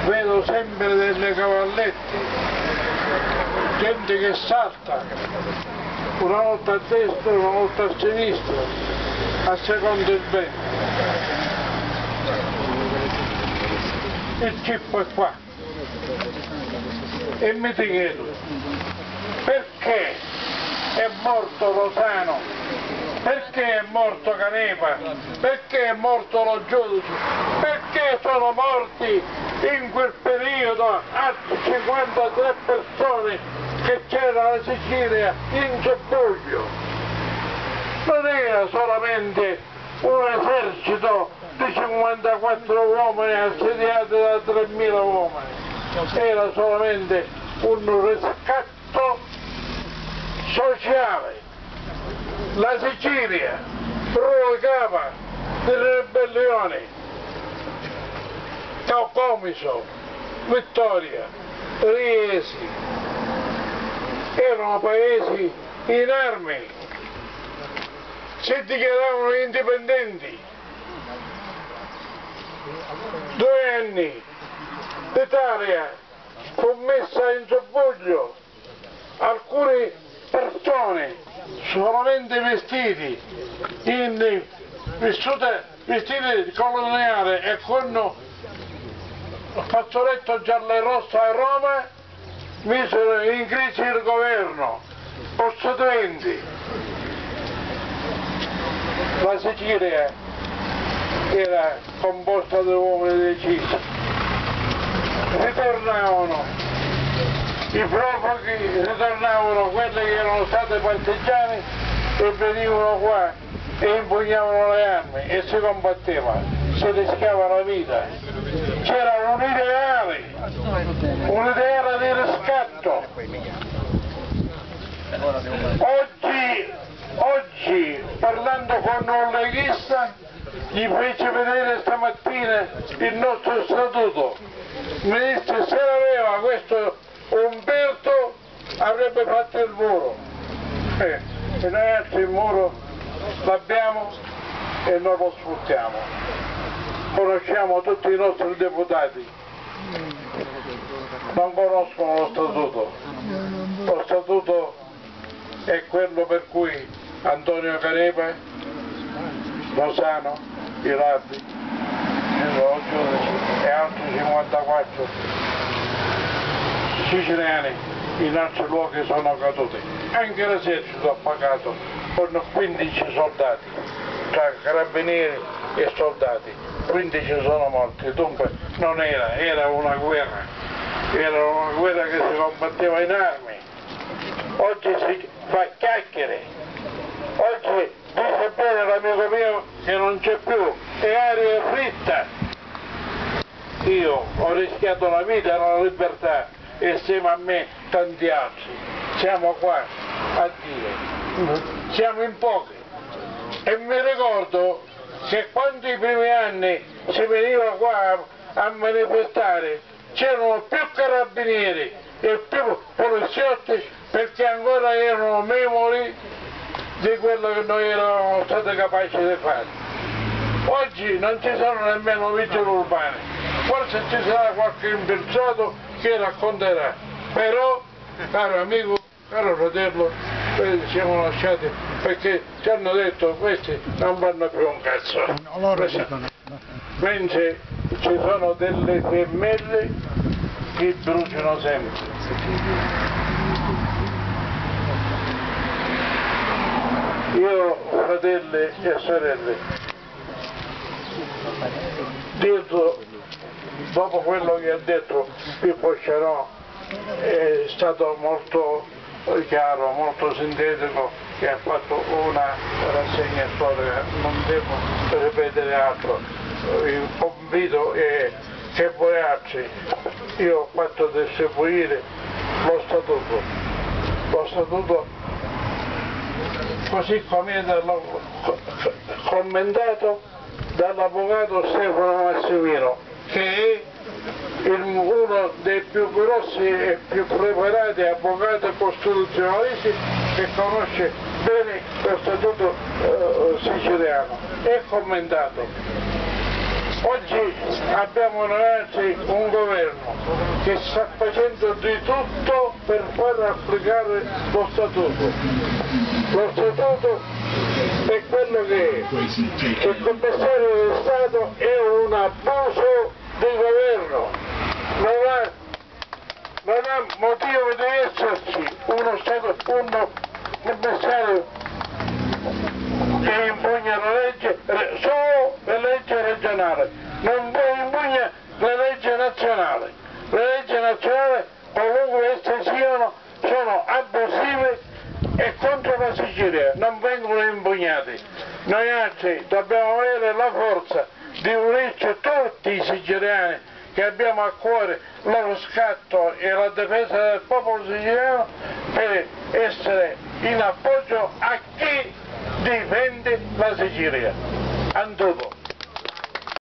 vedo sempre delle cavalletti, gente che salta, una volta a destra, una volta a sinistra, a secondo il vento. Il cippo è qua. E mi ti chiedo, perché è morto Rosano? Perché è morto Canepa? Perché è morto lo giudice? Perché sono morti in quel periodo altre 53 persone che c'era la Sicilia in Subbuglio? Non era solamente un esercito di 54 uomini assediati da 3.000 uomini, era solamente un riscatto sociale. La Sicilia provocava delle ribellioni, Comiso, Vittoria, Riesi, erano paesi in armi, si dichiaravano indipendenti. 2 anni l'Italia fu messa in subbuglio, alcune persone solamente vestiti di coloniale e con fazzoletto giallo e rosso a Roma misero in crisi il governo, possedenti. La Sicilia era composta da uomini decisi, ritornavano i profughi, ritornavano quelli che erano stati partigiani e venivano qua e impugnavano le armi e si combatteva, si rischiava la vita. C'era un ideale di riscatto. Oggi parlando con un leghista gli fece vedere stamattina il nostro statuto. Mi disse se l'aveva questo Umberto avrebbe fatto il muro. E noi altri il muro l'abbiamo e non lo sfruttiamo. Conosciamo tutti i nostri deputati, non conoscono lo statuto. Lo statuto è quello per cui Antonio Canepa, Rosano, Ilardi, e altri 54 siciliani in altri luoghi sono caduti. Anche l'esercito ha pagato con 15 soldati, tra carabinieri e soldati, 15 sono morti, dunque non era una guerra che si combatteva in armi. Oggi si fa chiacchiere, oggi dice bene l'amico mio che non c'è più, è aria fritta. Io ho rischiato la vita e la libertà e insieme a me tanti altri. Siamo qua a dire, siamo in pochi. E mi ricordo che quando i primi anni si veniva qua a manifestare c'erano più carabinieri e più poliziotti perché ancora erano memori di quello che noi eravamo stati capaci di fare. Oggi non ci sono nemmeno vigili urbani, forse ci sarà qualche infiltrato che racconterà, però caro amico, caro fratello, ci siamo lasciati perché ci hanno detto questi non vanno più un cazzo. Mentre ci sono delle fiammelle che bruciano sempre. Io, fratelli e sorelle, dopo quello che ha detto Pippo Sciarò è stato molto chiaro, molto sintetico, che ha fatto una rassegna storica, non devo ripetere altro. Il convito è che voi altri, io ho fatto distribuire lo statuto così come è commentato dall'avvocato Stefano Massimino, che è uno dei più grossi e più preparati avvocati costituzionalisti che conosce bene lo statuto siciliano. È commentato. Oggi abbiamo noi un governo che sta facendo di tutto per far applicare lo statuto. Lo statuto è quello che è. Il commissario dello Stato è un abuso di governo, non ha motivo di esserci un commissario che impugna la legge, solo la legge regionale, non impugna la legge nazionale. Le leggi nazionali, qualunque esse siano, sono abusive e contro la Sicilia, non vengono impugnati. Noi altri dobbiamo avere la forza di unirci tutti i siciliani che abbiamo a cuore lo riscatto e la difesa del popolo siciliano per essere in appoggio a chi difende la Sicilia. Antuco.